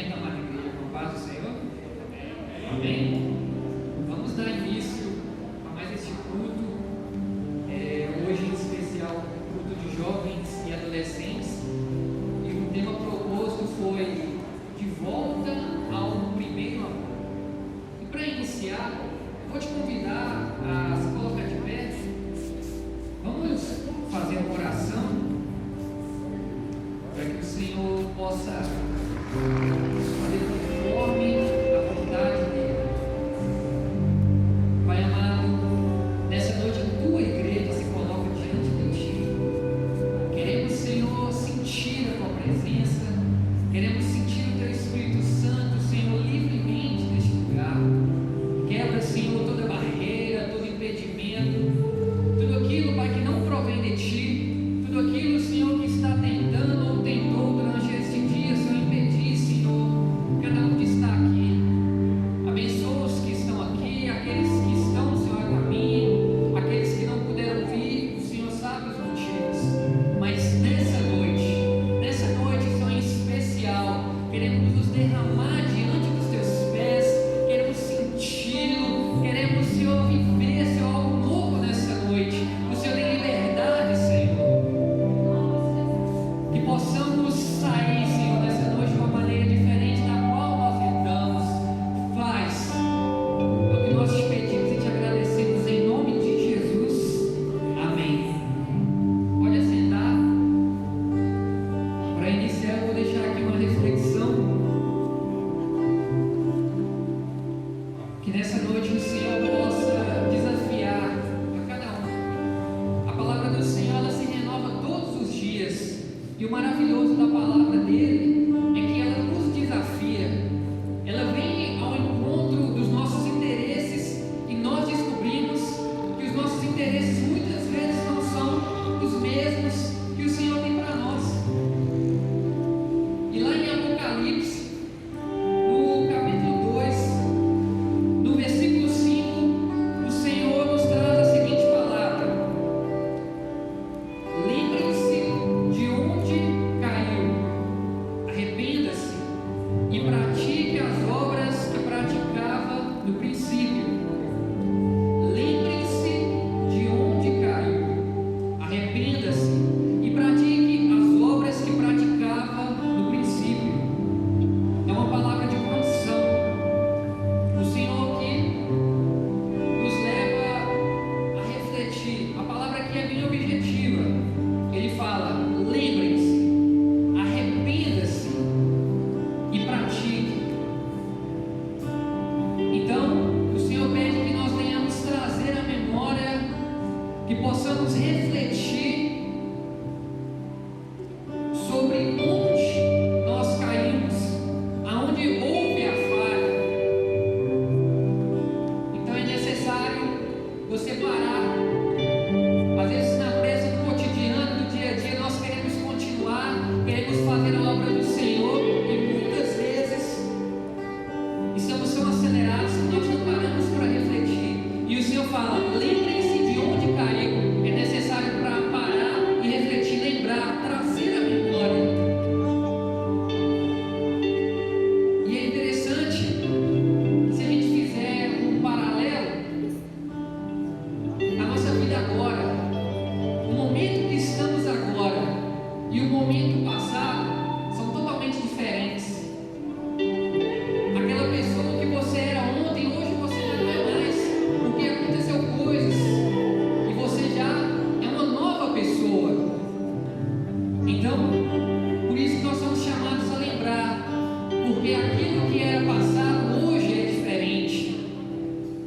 cumprimenta a amada igreja com a paz do Senhor. Amém? Vamos dar início a mais este culto, hoje em especial, culto de jovens e adolescentes. E o tema proposto foi de volta ao primeiro amor. E para iniciar, eu vou te convidar a se colocar de pé. Vamos fazer uma oração para que o Senhor possa fazer conforme a vontade dele. Pai amado, nessa noite a tua igreja se coloca diante de ti. Queremos, Senhor, sentir a tua presença, queremos sentir o teu Espírito Santo, Senhor, livremente neste lugar. Quebra, Senhor, toda barreira, todo impedimento, tudo aquilo, Pai, que não provém de ti, tudo aquilo, Senhor, que está tentando ou tentou durante este dia, Senhor, impedir, Senhor, cada um que está aqui. Abençoa os que estão aqui, aqueles que estão, Senhor, a caminho, aqueles que não puderam vir, o Senhor sabe os motivos, mas nessa noite, Senhor, em especial, queremos nos derramar diante dos teus pés, queremos senti-lo, queremos, Senhor, viver, Senhor, algo novo nessa noite. O Senhor tem liberdade, Senhor. Que possamos sair, Senhor, nessa noite de uma maneira diferente da qual nós entramos. Faz o que nós te pedimos e te agradecemos em nome de Jesus. Amém. Pode assentar. Para iniciar, eu vou deixar aqui uma reflexão. Que nessa noite o Senhor possa desafiar a cada um. A palavra do Senhor, ela se renova todos os dias. E o maravilhoso da palavra dele é que ela nos desafia. Ela vem ao encontro dos nossos interesses e nós descobrimos que os nossos interesses muitas vezes não são os mesmos que o Senhor tem para nós. E lá em Apocalipse, no capítulo 2, no versículo 5, o Senhor nos traz a seguinte palavra: lembre-se de onde caiu, arrependa-se e pratique as obras que praticava no princípio. Lembre-se de onde caiu, arrependa-se e pratique as obras que praticava no princípio. É uma palavra de condição. O Senhor aqui nos leva a refletir. A palavra aqui é bem objetiva. Ele fala: lembrem-se, arrependa-se e pratique. Então, o Senhor pede que nós tenhamos trazer à memória, que possamos refletir sobre onde nós caímos, aonde houve a falha. Então é necessário você parar. Às vezes, na pressa do cotidiano, do dia a dia, nós queremos continuar, queremos fazer a obra do Senhor, e muitas vezes estamos tão acelerados que nós não paramos para refletir. E o Senhor fala: lembrem-se de onde caiu. É necessário para parar e refletir, lembrar, trazer a memória. E é interessante, se a gente fizer um paralelo, a nossa vida agora, o momento que estamos agora e o momento passado são totalmente diferentes. Aquela pessoa que você era ontem, hoje você já não é mais, porque aconteceu coisas e você já é uma nova pessoa. Então, por isso que nós somos chamados a lembrar, porque aquilo que era passado hoje é diferente.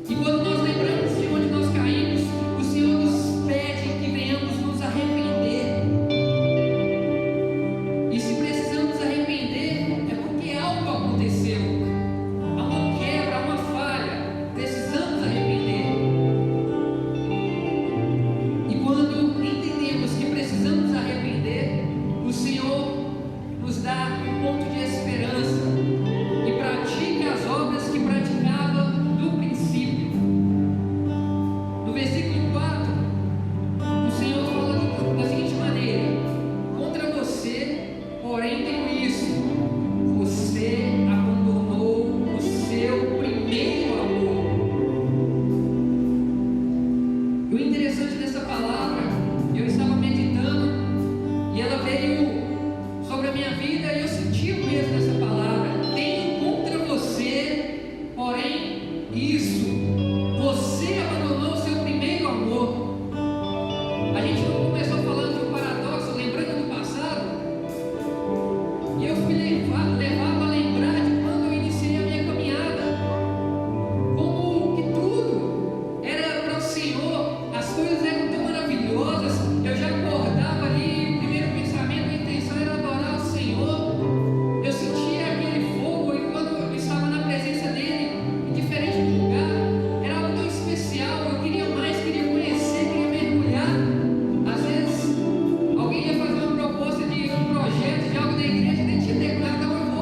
E quando nós lembramos de onde nós caímos, o Senhor nos pede que venhamos nos arrepender. E se precisamos arrepender, é porque algo aconteceu. Há uma quebra, há uma falha. Precisamos arrepender. E quando entendemos que precisamos arrepender, o Senhor nos dá um ponto de esperança e pratica vida, e eu senti o peso dessa palavra. Tenho contra você, porém, isso. Você abandonou o seu primeiro amor. A gente não começou falando de um paradoxo, lembrando do passado. E eu fui levado a lembrar de quando eu iniciei a minha caminhada. Como que tudo era para o Senhor, as coisas eram tão maravilhosas. Eu já acordava ali, o primeiro pensamento, a intenção era adorar o Senhor. Eu sentia aquele fogo, e quando eu estava na presença dele, em diferente lugar, era algo tão especial. Eu queria mais, queria conhecer, queria mergulhar. Às vezes alguém ia fazer uma proposta de um projeto, de algo da igreja, nem tinha terminado, então eu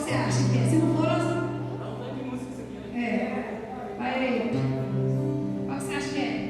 você acha que é? Se não for, vai aí. Qual você acha que é?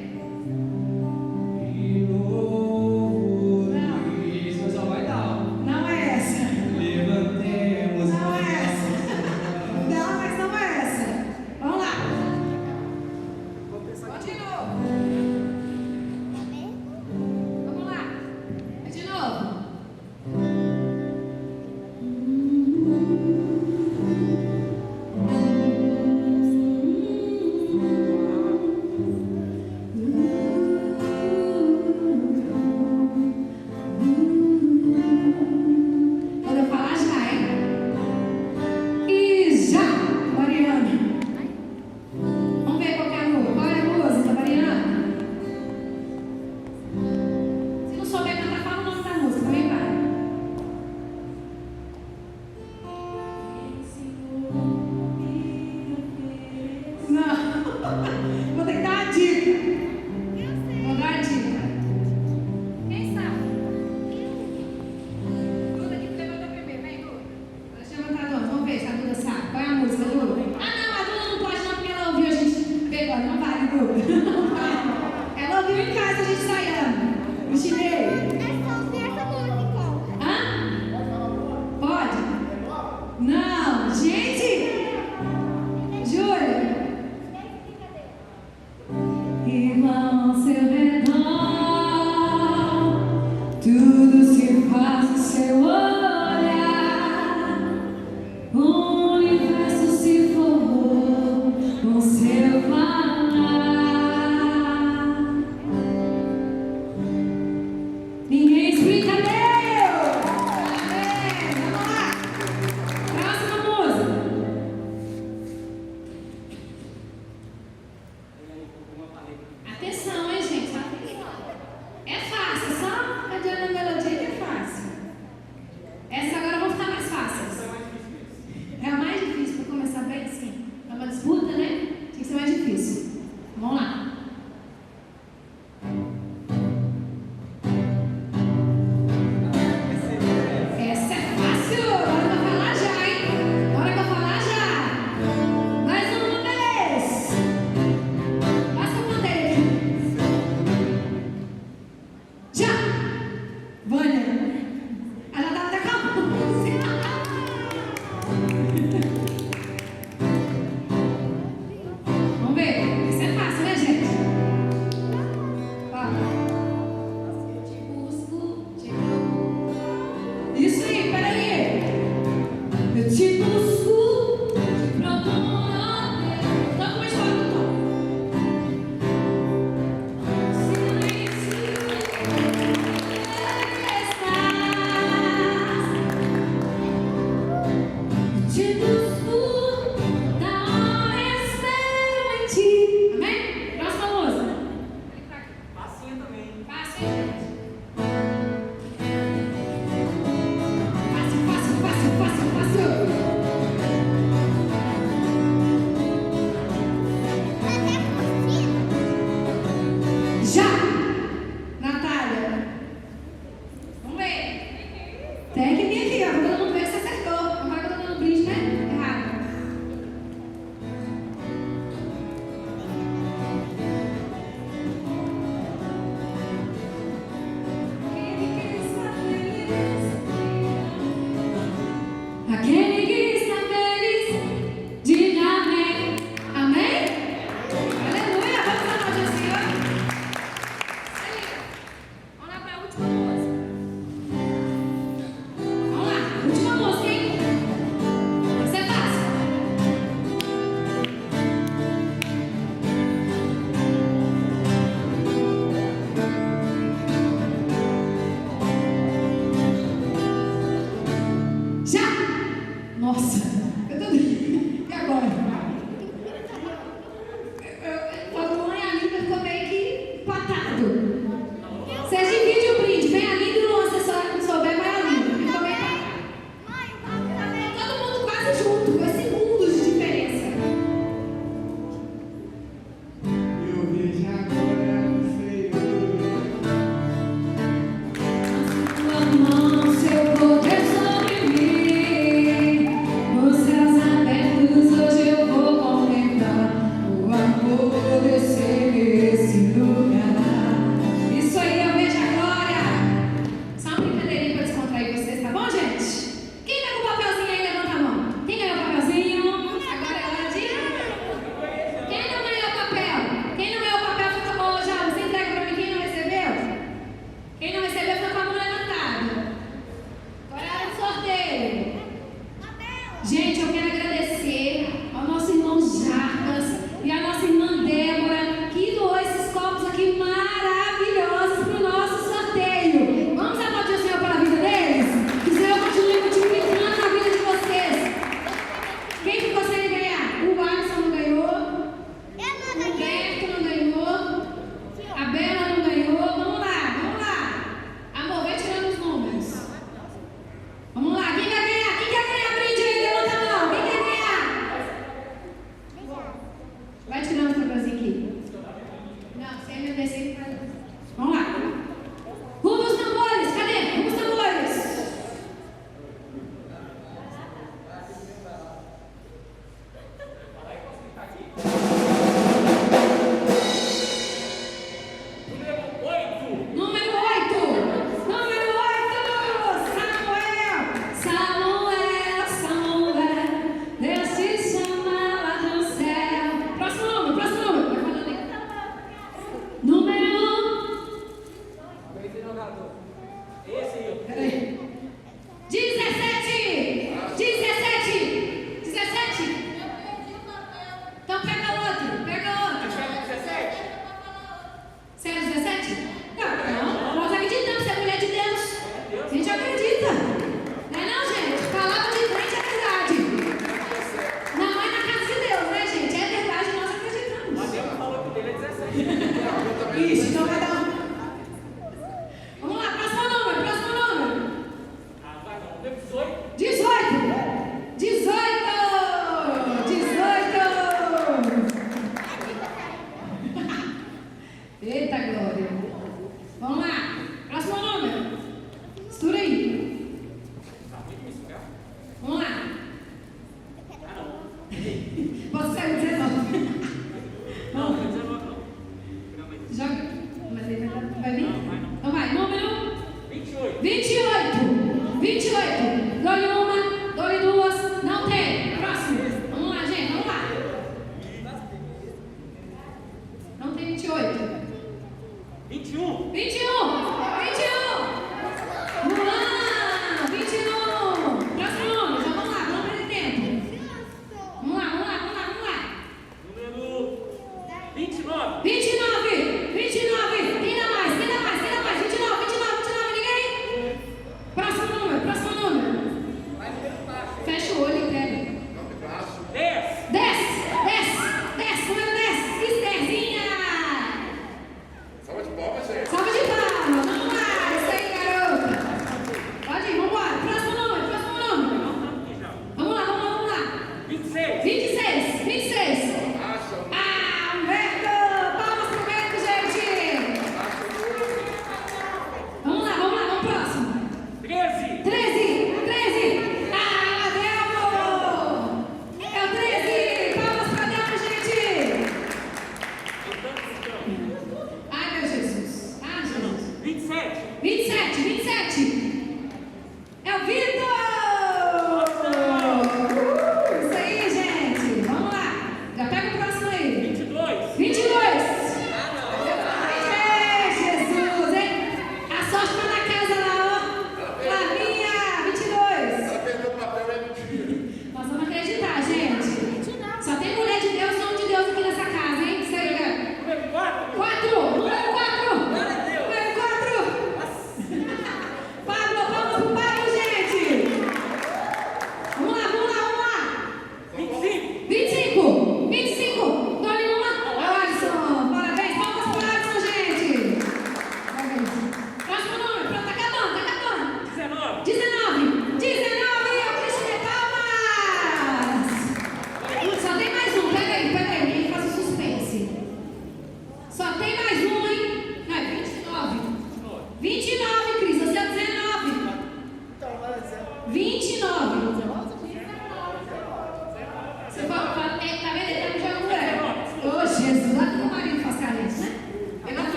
Gente, eu quero agradecer ao nosso irmão Jarbas e à nossa irmã Débora, que doou esses copos aqui maravilhosos para o nosso sorteio. Vamos aplaudir o Senhor pela vida deles? Que o Senhor continue multiplicando a vida de vocês. Quem ficou sem ganhar? O Alisson não ganhou. O Beto não ganhou. A Bela não ganhou. Vamos lá, vamos lá. Amor, vai tirando os números. Vamos lá, quem vai ganhar? Quem quer ganhar brinde aí? Levanta a mão. Quem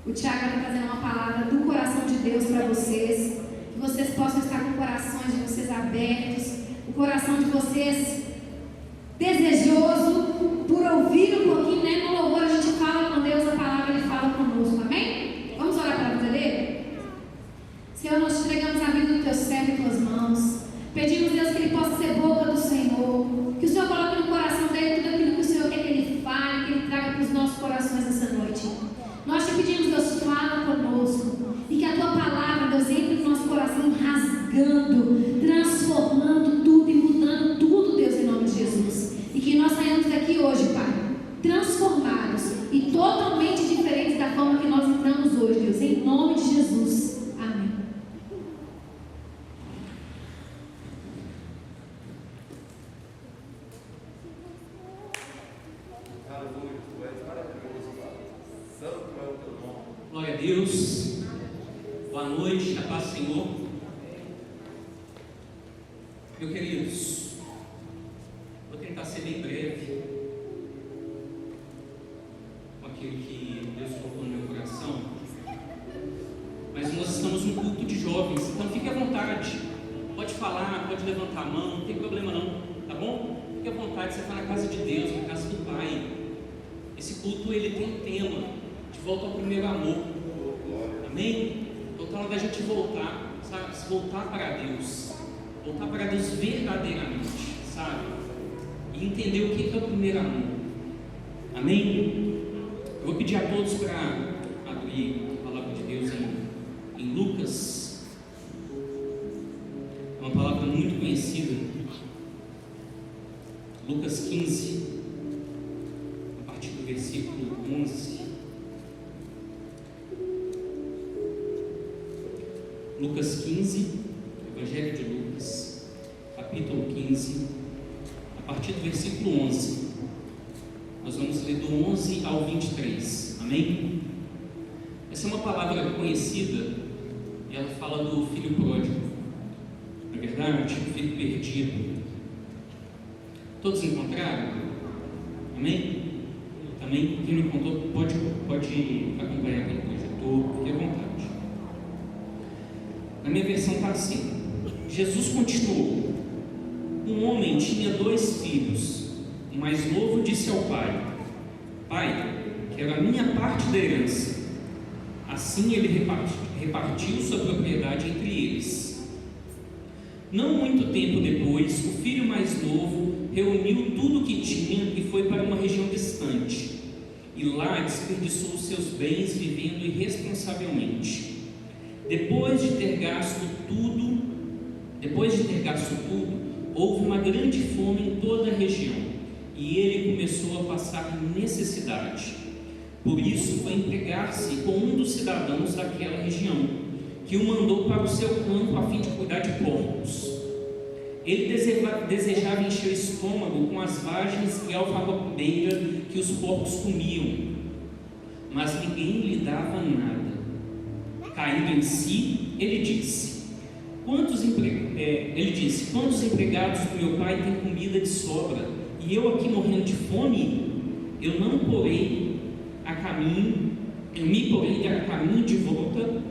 O Tiago vai trazendo uma palavra do coração de Deus para vocês. Que vocês possam estar com o coração de vocês abertos, o coração de vocês desejoso por ouvir um pouquinho, né? No louvor a gente fala com Deus, a palavra Ele fala conosco, amém? Vamos orar para a vida dele? Senhor, nós te entregamos a vida do teu servo em tuas mãos. Pedimos, Deus, que ele possa ser boca do Senhor, que o Senhor coloque no coração dele tudo aquilo que o Senhor quer que ele fale, que ele traga para os nossos corações nessa noite. Nós te pedimos, Deus, fala conosco, e que a tua palavra, Deus, entre no nosso coração rasgando, transformando tudo e mudando tudo, Deus, em nome de Jesus. E que nós saímos daqui hoje, Pai, transformados e totalmente diferentes da forma que nós entramos hoje, Deus, em nome de Jesus. Amém. Glória a Deus. Boa noite, a paz do Senhor. Meus queridos, vou tentar ser bem breve com aquilo que Deus colocou no meu coração. Mas nós estamos num culto de jovens, então fique à vontade. Pode falar, pode levantar a mão, não tem problema não, tá bom? Fique à vontade, você está na casa de Deus, na casa do Pai. Esse culto, ele tem um tema, de volta ao primeiro amor. Amém? Então está na hora da gente voltar, sabe? Voltar para Deus. Voltar para Deus verdadeiramente, sabe? E entender o que é o primeiro amor. Amém? Eu vou pedir a todos para abrir a palavra de Deus em Lucas. É uma palavra muito conhecida. Lucas 15, a partir do versículo 11. Lucas 15, Evangelho de Lucas, capítulo 15, a partir do versículo 11. Nós vamos ler do 11 ao 23, amém? Essa é uma palavra conhecida, e ela fala do filho pródigo, na verdade, o filho perdido. Todos encontraram? Amém? Também, quem não encontrou, pode acompanhar depois, fique à vontade. Na minha versão está assim: Jesus continuou. Um homem tinha 2 filhos. O mais novo disse ao pai: Pai, quero a minha parte da herança. Assim ele repartiu sua propriedade entre eles. Não muito tempo depois, o filho mais novo reuniu tudo o que tinha e foi para uma região distante. E lá desperdiçou os seus bens vivendo irresponsavelmente. Depois de ter gasto tudo, houve uma grande fome em toda a região, e ele começou a passar necessidade. Por isso foi empregar-se com um dos cidadãos daquela região, que o mandou para o seu campo a fim de cuidar de porcos. Ele desejava encher o estômago com as vagens e alfarrobeira que os porcos comiam, mas ninguém lhe dava nada. Caindo em si, ele disse: quantos empregados do meu pai têm comida de sobra, e eu aqui morrendo de fome? Eu me porei a caminho de volta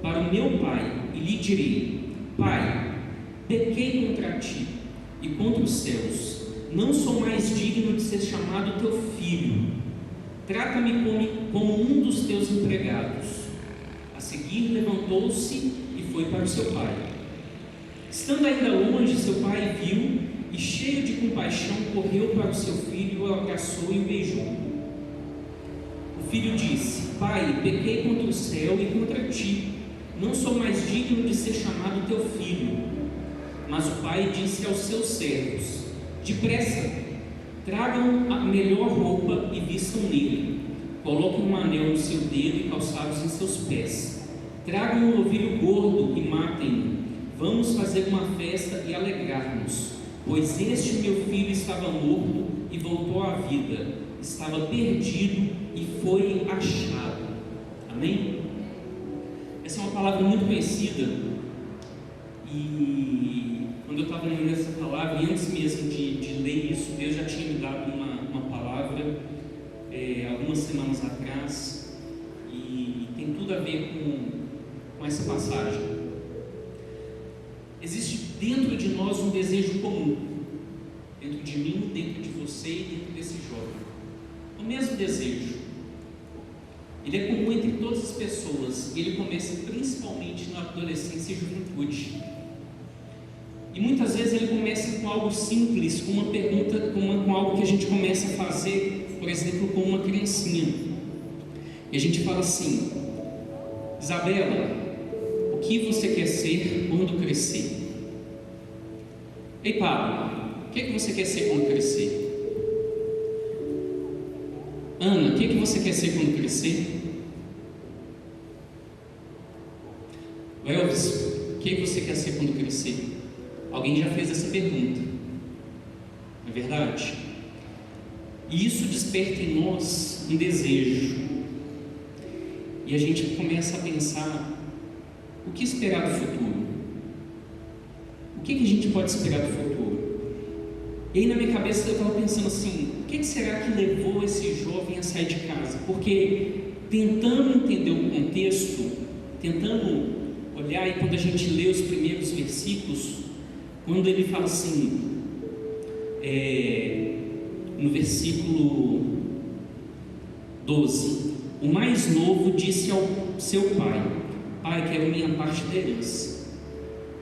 para o meu pai, e lhe direi: Pai, pequei contra ti e contra os céus, não sou mais digno de ser chamado teu filho. Trata-me como um dos teus empregados. A seguir levantou-se e foi para o seu pai. Estando ainda longe, seu pai viu e, cheio de compaixão, correu para o seu filho, o abraçou e o beijou. O filho disse: Pai, pequei contra o céu e contra ti, não sou mais digno de ser chamado teu filho. Mas o pai disse aos seus servos: Depressa, tragam a melhor roupa e vistam nele. Coloquem um anel no seu dedo e calçados em seus pés. Tragam um novilho gordo e matem-no. Vamos fazer uma festa e alegrar-nos, pois este meu filho estava morto e voltou à vida, estava perdido e foi achado. Amém? Essa é uma palavra muito conhecida, e quando eu estava lendo essa palavra, e antes mesmo de ler isso, Deus já tinha me dado uma palavra algumas semanas atrás, e tem tudo a ver com essa passagem. Existe dentro de nós um desejo comum, dentro de mim, dentro de você e dentro desse jovem. O mesmo desejo. Ele é comum entre todas as pessoas e ele começa principalmente na adolescência e juventude. E muitas vezes ele começa com algo simples, com uma pergunta, com algo que a gente começa a fazer, por exemplo, com uma criancinha. E a gente fala assim: Isabela, o que você quer ser quando crescer? Ei, Pablo, o que você quer ser quando crescer? Ana, o que você quer ser quando crescer? Elvis, o que você quer ser quando crescer? Alguém já fez essa pergunta, não é verdade? E isso desperta em nós um desejo. E a gente começa a pensar: o que esperar do futuro? O que a gente pode esperar do futuro? E aí na minha cabeça eu estava pensando assim: o que será que levou esse jovem a sair de casa? Porque tentando entender o contexto, tentando olhar, e quando a gente lê os primeiros versículos, quando ele fala assim, no versículo 12: o mais novo disse ao seu pai: pai, quero minha parte da herança.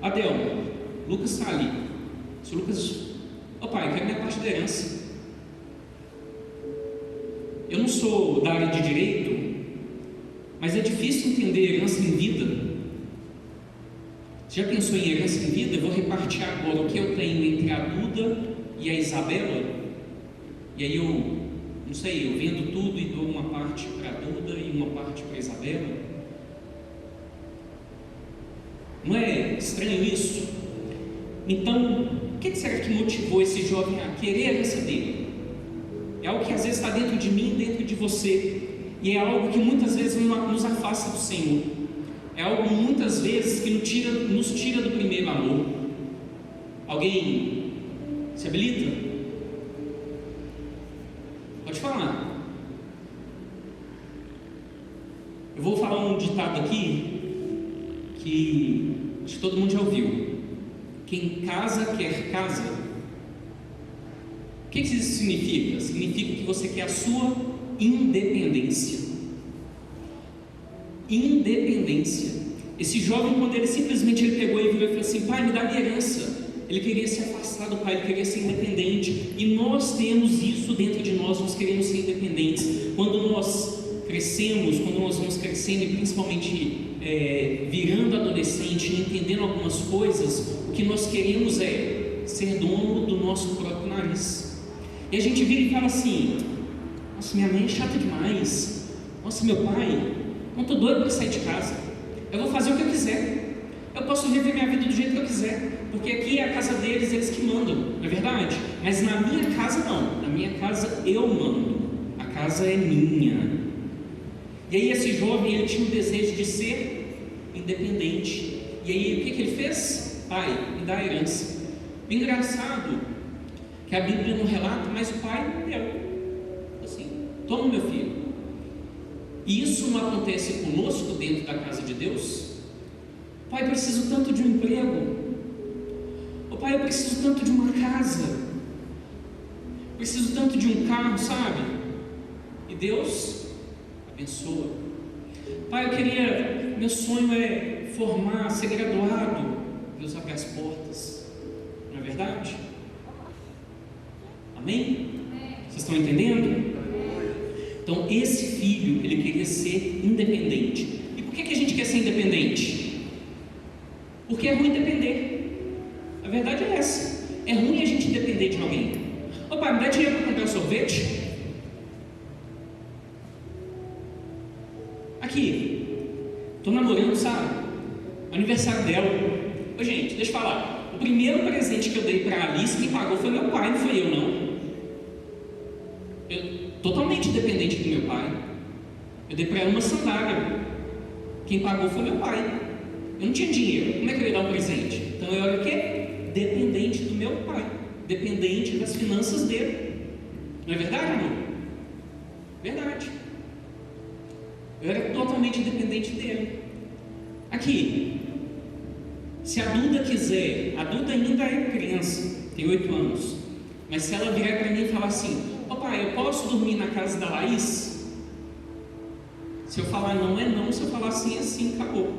Adelma, Lucas está ali. Se Lucas, pai, quero minha parte da herança. Eu não sou da área de direito, mas é difícil entender herança em vida. Você já pensou em herança em vida? Eu vou repartir agora o que eu tenho entre a Duda e a Isabela. E aí eu, não sei, eu vendo tudo e dou uma parte para a Duda e uma parte para a Isabela. Não é estranho isso? Então, o que será que motivou esse jovem a querer a herança dele? É algo que às vezes está dentro de mim, dentro de você, e é algo que muitas vezes nos afasta do Senhor. É algo muitas vezes que nos tira do primeiro amor. Alguém se habilita? Pode falar. Eu vou falar um ditado aqui que acho que todo mundo já ouviu: quem casa quer casa. O que isso significa? Significa que você quer a sua independência. Independência. Esse jovem, quando ele simplesmente pegou e virou e falou assim: pai, me dá minha herança. Ele queria se afastar do pai, ele queria ser independente. E nós temos isso dentro de nós, nós queremos ser independentes. Quando nós crescemos, quando nós vamos crescendo e principalmente virando adolescente, entendendo algumas coisas, o que nós queremos é ser dono do nosso próprio nariz. E a gente vira e fala assim: nossa, minha mãe é chata demais. Nossa, meu pai, não estou doido para sair de casa. Eu vou fazer o que eu quiser. Eu posso viver minha vida do jeito que eu quiser, porque aqui é a casa deles, eles que mandam, não é verdade? Mas na minha casa não. Na minha casa eu mando. A casa é minha. E aí esse jovem, ele tinha o desejo de ser independente. E aí o que ele fez? Pai, me dá a herança. O engraçado que a Bíblia não relata, mas o pai deu. Assim, toma, meu filho. E isso não acontece conosco dentro da casa de Deus? Pai, eu preciso tanto de um emprego. Oh, pai, eu preciso tanto de uma casa. Preciso tanto de um carro, sabe? E Deus abençoa. Pai, meu sonho é formar, ser graduado. Deus abre as portas. Não é verdade? Amém? Vocês estão entendendo? Então esse filho, ele queria ser independente. E por que a gente quer ser independente? Porque é ruim depender. A verdade é essa. É ruim a gente depender de alguém. Ô pai, me dá dinheiro para comprar sorvete? Aqui, estou namorando, sabe? Aniversário dela. Ô gente, deixa eu falar. O primeiro presente que eu dei para a Alice, quem pagou foi meu pai, não foi eu não. Totalmente dependente do meu pai. Eu dei para ela uma sandália. Quem pagou foi meu pai. Eu não tinha dinheiro. Como é que eu ia dar um presente? Então eu era o quê? Dependente do meu pai. Dependente das finanças dele. Não é verdade, irmão? Verdade. Eu era totalmente dependente dele. Aqui, se a Duda quiser, a Duda ainda é criança, tem 8 anos, mas se ela virar para mim e falar assim: papai, eu posso dormir na casa da Laís? Se eu falar não, é não. Se eu falar sim, é sim, acabou.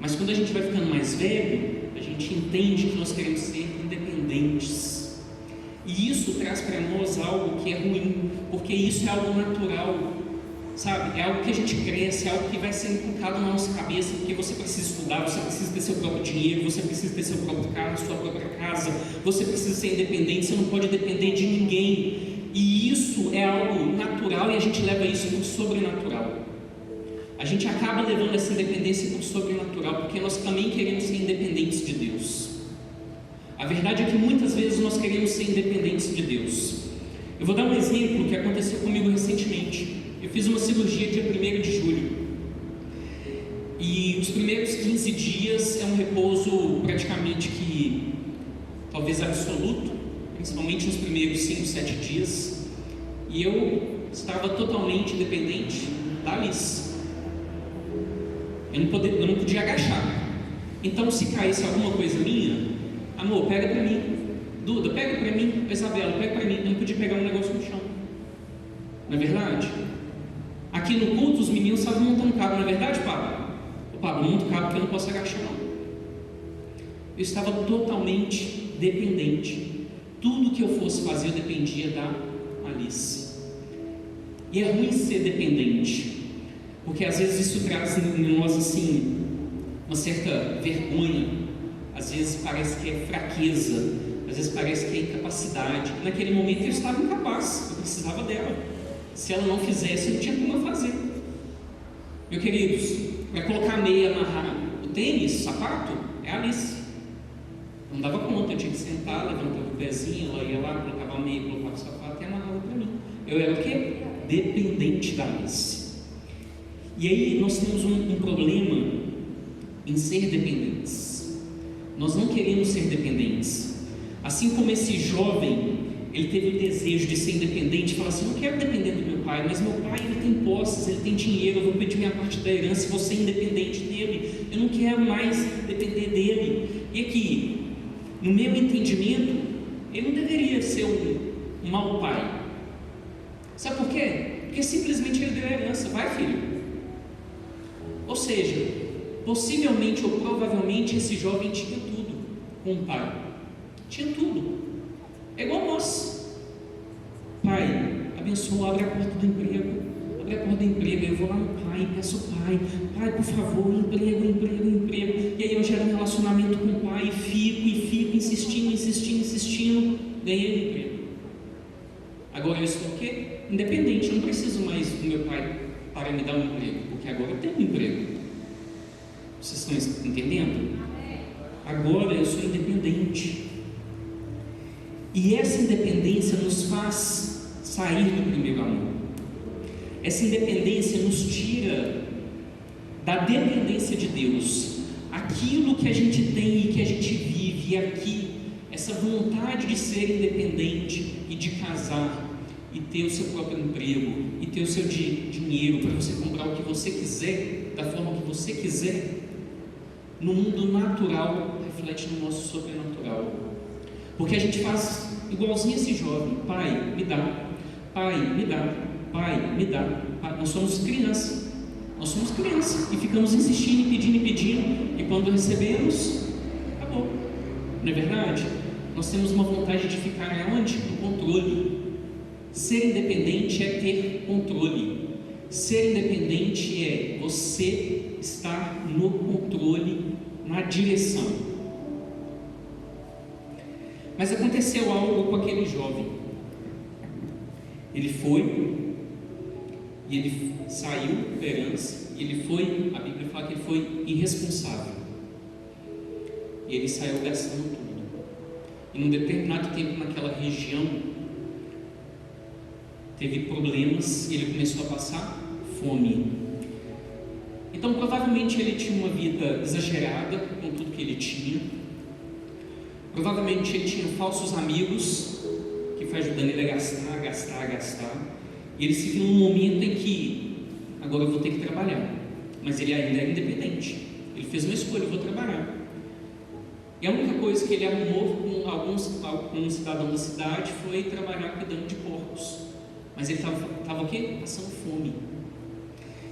Mas quando a gente vai ficando mais velho, a gente entende que nós queremos ser independentes. E isso traz para nós algo que é ruim, porque isso é algo natural, sabe? É algo que a gente cresce, é algo que vai sendo inculcado na nossa cabeça, porque você precisa estudar, você precisa ter seu próprio dinheiro, você precisa ter seu próprio carro, sua própria casa, você precisa ser independente, você não pode depender de ninguém. E isso é algo natural e a gente leva isso por sobrenatural. A gente acaba levando essa independência por sobrenatural, porque nós também queremos ser independentes de Deus. A verdade é que muitas vezes nós queremos ser independentes de Deus. Eu vou dar um exemplo que aconteceu comigo recentemente. Eu fiz uma cirurgia dia 1º de julho. E os primeiros 15 dias é um repouso praticamente que, talvez absoluto, principalmente nos primeiros 5, 7 dias. E eu estava totalmente dependente da Alice. Eu não podia agachar. Então, se caísse alguma coisa minha, amor, pega para mim. Duda, pega para mim. Isabela, pega para mim. Eu não podia pegar um negócio no chão. Não é verdade? Aqui no culto, os meninos estavam montando cabo. Não é verdade, Pablo? O Pablo monta cabo porque eu não posso agachar, não. Eu estava totalmente dependente. Tudo que eu fosse fazer, eu dependia da Alice. E é ruim ser dependente, porque às vezes isso traz em nós assim uma certa vergonha, às vezes parece que é fraqueza, às vezes parece que é incapacidade. Naquele momento eu estava incapaz, eu precisava dela. Se ela não fizesse, eu não tinha como eu fazer. Meus queridos, para colocar a meia, amarrar o tênis, o sapato, é a Alice. Não dava conta, eu tinha que sentar, levantava o pezinho, ela ia lá, colocava a meia, colocava o sapato e amarrava para mim. Eu era o quê? Dependente da Alice. E aí nós temos um problema em ser dependentes. Nós não queremos ser dependentes. Assim como esse jovem, ele teve o desejo de ser independente e falar assim: não quero depender do meu pai, mas meu pai ele tem posses, ele tem dinheiro, eu vou pedir minha parte da herança e vou ser independente dele. Eu não quero mais depender dele. E aqui, no meu entendimento, ele não deveria ser um mau pai. Sabe por quê? Porque simplesmente ele deu a herança. Vai, filho. Ou seja, possivelmente ou provavelmente esse jovem tinha tudo com o pai. Tinha tudo. É igual nós. Pai, abençoa, abre a porta do emprego. Abre a porta do emprego. Eu vou lá no pai, peço ao pai, por favor, emprego. E aí eu gero um relacionamento com o pai e fico insistindo. Ganhei o emprego. Agora eu estou o quê? Independente. Eu não preciso mais do meu pai para me dar um emprego, porque agora eu tenho um emprego. Vocês estão entendendo? Agora eu sou independente. E essa independência nos faz sair do primeiro amor. Essa independência nos tira da dependência de Deus. Aquilo que a gente tem e que a gente vive aqui, essa vontade de ser independente e de casar e ter o seu próprio emprego e ter o seu dinheiro para você comprar o que você quiser, da forma que você quiser, no mundo natural reflete no nosso sobrenatural. Porque a gente faz igualzinho esse jovem: pai, me dá, pai, me dá, pai, me dá. Nós somos crianças e ficamos insistindo, pedindo, e quando recebemos, acabou. Não é verdade? Nós temos uma vontade de ficar onde? No controle. Ser independente é ter controle. Ser independente é você estar no controle, na direção. Mas aconteceu algo com aquele jovem. Ele foi, e ele saiu da herança, e ele foi, a Bíblia fala que ele foi irresponsável. E ele saiu gastando tudo. E num determinado tempo naquela região, teve problemas e ele começou a passar fome. Então provavelmente ele tinha uma vida exagerada com tudo que ele tinha. Provavelmente ele tinha falsos amigos que foi ajudando ele a gastar. E ele se viu num momento em que, agora eu vou ter que trabalhar. Mas ele ainda era independente. Ele fez uma escolha, eu vou trabalhar. E a única coisa que ele arrumou com algum cidadão da cidade foi trabalhar cuidando de porcos. Mas ele estava o quê? Passando fome.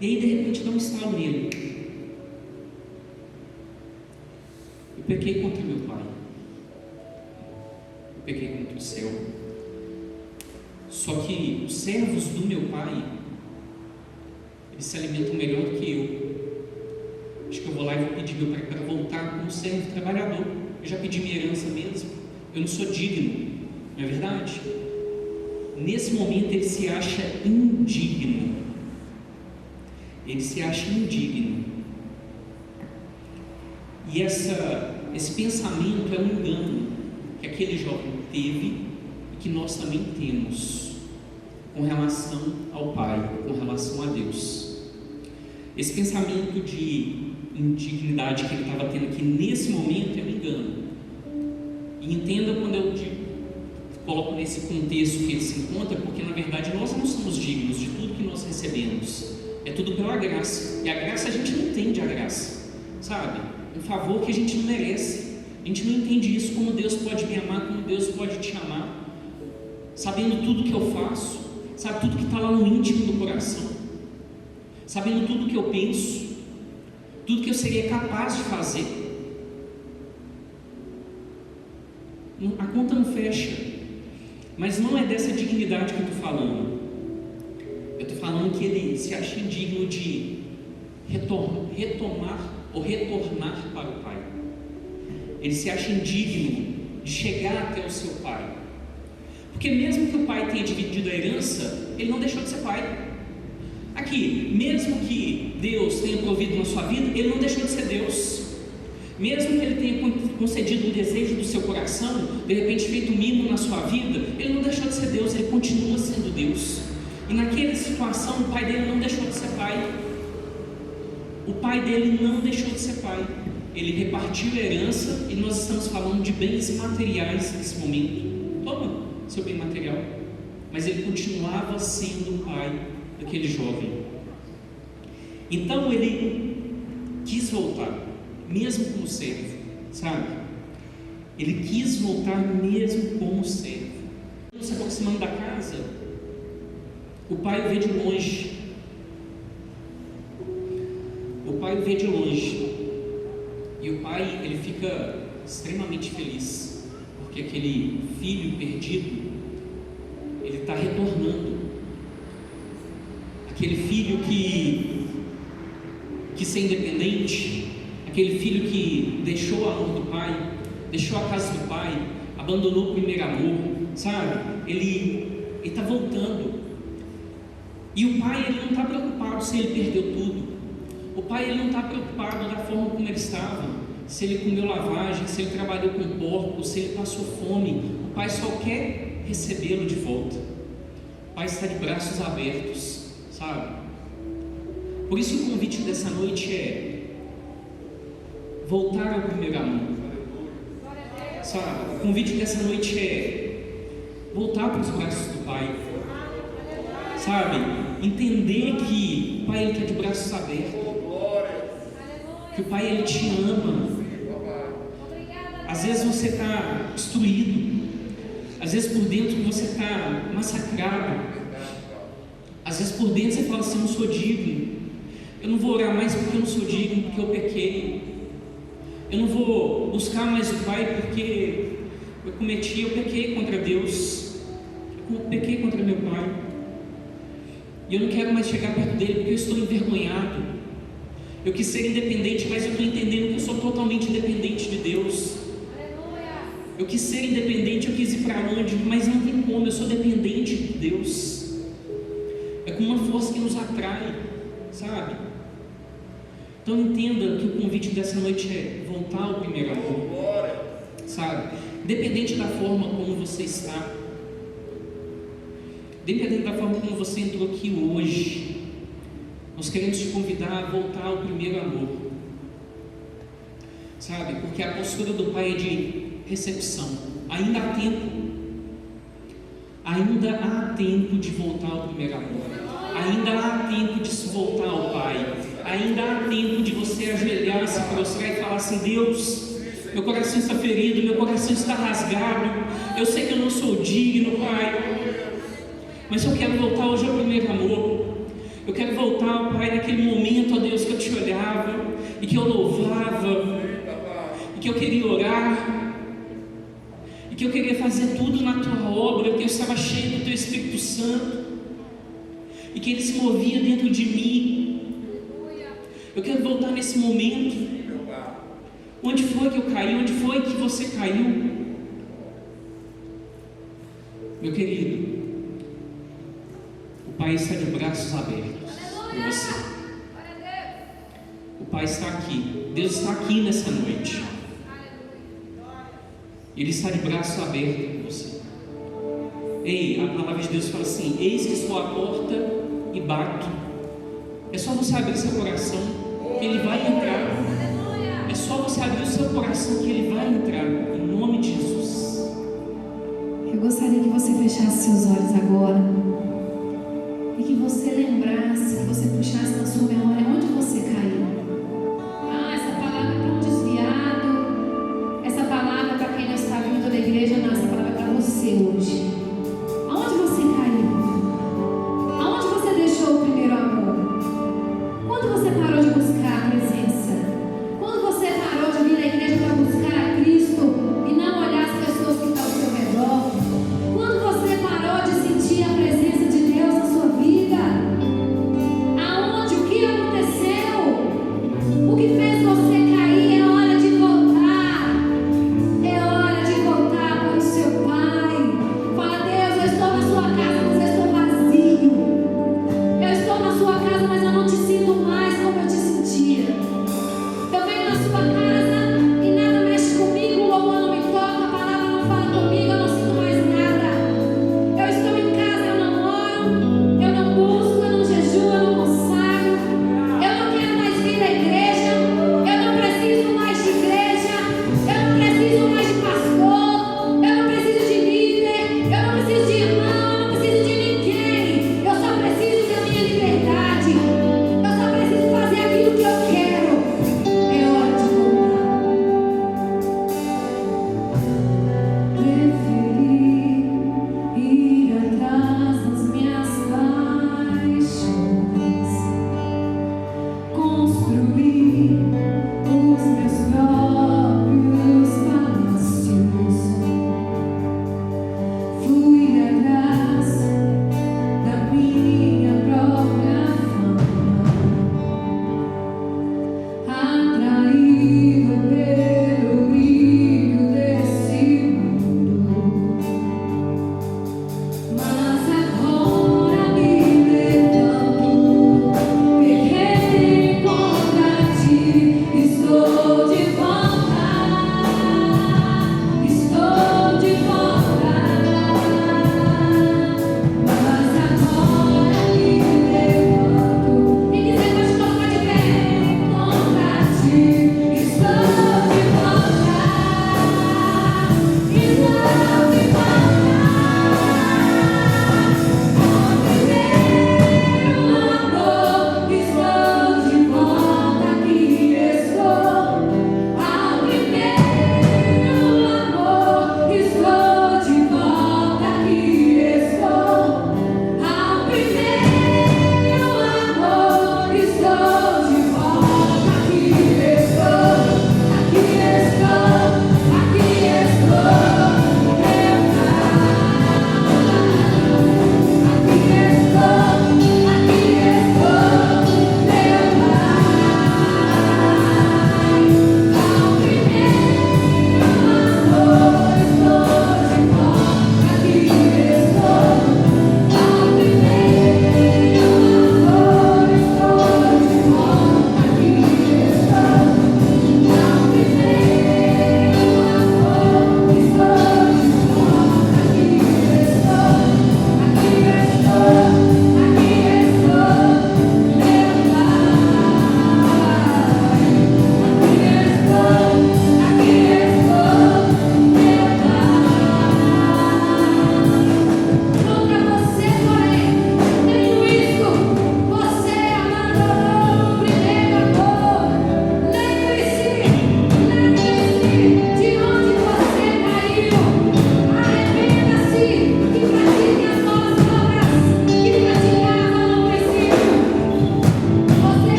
E aí de repente dá um estalo nele. Eu pequei contra meu pai. Eu pequei contra o céu. Só que os servos do meu pai, eles se alimentam melhor do que eu. Acho que eu vou lá e vou pedir meu pai para voltar como servo trabalhador. Eu já pedi minha herança mesmo. Eu não sou digno, não é verdade? Nesse momento ele se acha indigno. Ele se acha indigno. E esse pensamento é um engano que aquele jovem teve e que nós também temos com relação ao Pai, com relação a Deus. Esse pensamento de indignidade que ele estava tendo aqui nesse momento é um engano. E entenda quando eu coloco nesse contexto que ele se encontra, porque na verdade nós não somos dignos de tudo que nós recebemos. É tudo pela graça. E a graça a gente não entende a graça, sabe? Um favor que a gente não merece. A gente não entende isso, como Deus pode me amar, como Deus pode te amar, sabendo tudo que eu faço, sabe tudo que está lá no íntimo do coração, sabendo tudo que eu penso, tudo que eu seria capaz de fazer. A conta não fecha. Mas não é dessa dignidade que eu estou falando. Eu estou falando que ele se acha indigno de retornar para o Pai. Ele se acha indigno de chegar até o seu Pai. Porque mesmo que o pai tenha dividido a herança, ele não deixou de ser pai. Aqui, mesmo que Deus tenha provido na sua vida, ele não deixou de ser Deus. Mesmo que ele tenha concedido um desejo do seu coração, de repente feito um mimo na sua vida, ele não deixou de ser Deus, ele continua sendo Deus. E naquela situação, o pai dele não deixou de ser pai. O pai dele não deixou de ser pai. Ele repartiu a herança, e nós estamos falando de bens materiais nesse momento. Toma seu bem material. Mas ele continuava sendo o pai daquele jovem. Então ele quis voltar, mesmo como servo, sabe? Ele quis voltar mesmo como servo. Se aproximando da casa, o pai vê de longe. O pai vê de longe. E o pai, ele fica extremamente feliz, porque aquele filho perdido, ele está retornando. Aquele filho que ser independente, aquele filho que deixou o amor do pai, deixou a casa do pai, abandonou o primeiro amor, sabe? Ele está voltando. E o pai, ele não está preocupado se ele perdeu tudo. O pai, ele não está preocupado da forma como ele estava, se ele comeu lavagem, se ele trabalhou com porcos, se ele passou fome. O pai só quer recebê-lo de volta. O pai está de braços abertos, sabe? Por isso o convite dessa noite é voltar ao primeiro amor, sabe? O convite dessa noite é voltar para os braços do pai, sabe? Entender que o pai está de braços abertos, que o pai ele te ama. Às vezes você está destruído, às vezes por dentro você está massacrado, às vezes por dentro você fala assim: eu não sou digno, eu não vou orar mais porque eu não sou digno, porque eu pequei, eu não vou buscar mais o pai porque eu pequei contra Deus, eu pequei contra meu pai, e eu não quero mais chegar perto dele porque eu estou envergonhado. Eu quis ser independente, mas eu estou entendendo que eu sou totalmente independente de Deus. Eu quis ser independente, eu quis ir para longe, mas não tem como, eu sou dependente de Deus. É com uma força que nos atrai, sabe? Então entenda que o convite dessa noite é voltar ao primeiro amor, sabe? Independente da forma como você está, independente da forma como você entrou aqui hoje, nós queremos te convidar a voltar ao primeiro amor, sabe? Porque a postura do pai é de recepção. Ainda há tempo. ainda há tempo de voltar ao primeiro amor. Ainda há tempo de se voltar ao Pai. Ainda há tempo de você ajoelhar, se prostrar e falar assim: Deus, meu coração está ferido, meu coração está rasgado, eu sei que eu não sou digno, Pai, mas eu quero voltar hoje ao primeiro amor. Eu quero voltar, Pai, naquele momento, ó Deus, que eu te olhava e que eu louvava e que eu queria orar e que eu queria fazer tudo na tua obra, que eu estava cheio do teu Espírito Santo e que ele se movia dentro de mim. Eu quero voltar nesse momento. Onde foi que eu caí? Onde foi que você caiu? Meu querido, o Pai está de braços abertos por você. O Pai está aqui. Deus está aqui nessa noite. Ele está de braços abertos por você. Ei, a palavra de Deus fala assim: eis que estou à porta e bato. É só você abrir seu coração que Ele vai entrar. É só você abrir o seu coração que Ele vai entrar, em nome de Jesus. Eu gostaria que você fechasse seus olhos agora e que você lembrasse, que você puxasse na sua memória onde você caiu. Essa palavra é para um desviado, essa palavra para quem não está vindo da igreja, não, essa palavra é para você hoje. Aonde você caiu? Aonde você deixou o primeiro amor? Quando você parou de buscar a presença? Quando você parou de vir à igreja para buscar a Cristo e não olhar as pessoas que estão ao seu redor? Quando você parou de sentir a presença de Deus na sua vida?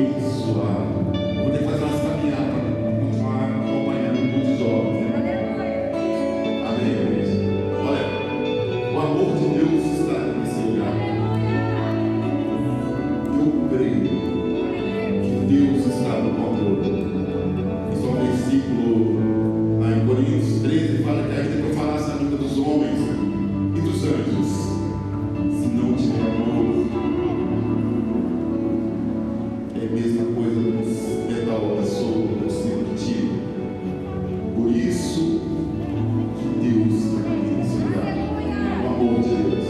abençoado. Vou ter que fazer umas caminhadas para continuar acompanhando um monte de jovens. Amém, igreja? Olha, o amor de Deus está nesse lugar. Eu creio que Deus está no controle. Isso é um versículo lá em Coríntios 13, fala que a gente tem que falar essa língua dos homens e dos anjos. Se não tiver amor, é a mesma coisa nos metal da sopa, no cima de tiro. Por isso que Deus está aqui nesse lugar. O amor de Deus.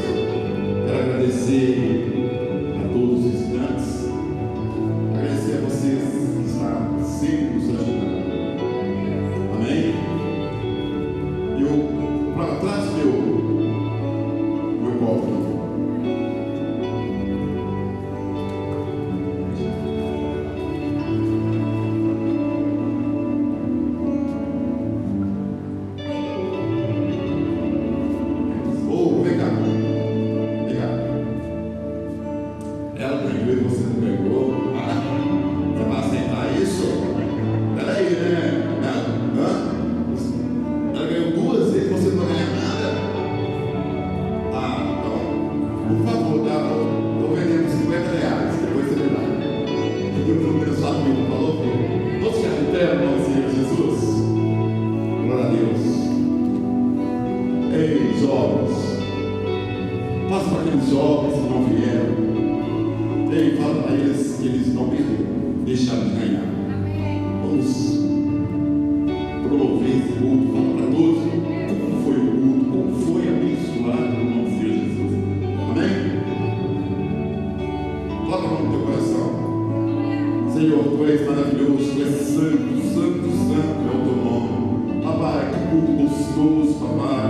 Quero agradecer a todos os estudantes, agradecer a vocês que estão sempre nos ajudando. Amém? Eu, para trás meu copo. Oh, vem cá. Vem cá. Ela ganhou e você não ganhou. Você vai aceitar isso? Peraí, né? Ela ganhou 2 vezes, você não ganha nada? Então, por favor, tá? Estou vendendo R$50, depois você me dá. Que Deus abençoe a vida, falou? Todos que acreditam no Senhor Jesus? Glória a Deus. Ei, jovens, passa para aqueles jovens que não vieram. Ei, fala para eles que eles não deixaram de ganhar. Vamos promover esse culto, fala para todos como foi o culto, como foi abençoado no nome de Jesus. Amém? Coloca a mão no teu coração. Senhor, tu és maravilhoso, tu és santo, santo, santo é o teu nome. Papai, que culto gostoso, papai.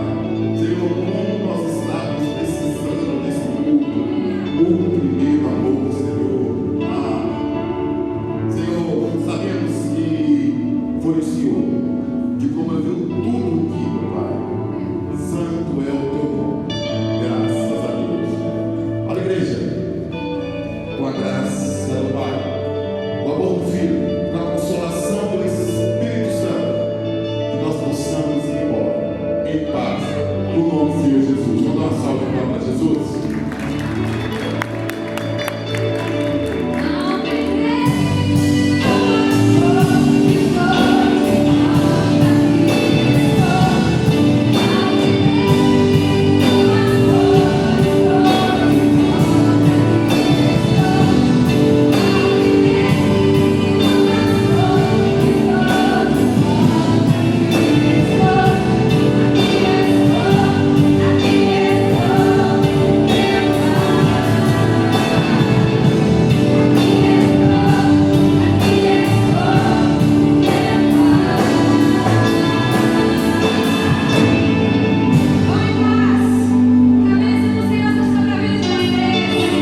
Senhor, como nós estamos precisando desse culto, o primeiro amor, Senhor. Senhor, sabemos que foi o Senhor que promoveu tudo aqui, papai. Santo é o teu nome. Graças a Deus. Olha, igreja, com a graça do Pai, o amor do Filho, com a consolação do Espírito Santo, que nós possamos ir embora em paz, no nome de Senhor Jesus. Vamos dar uma salva de palmas para Jesus.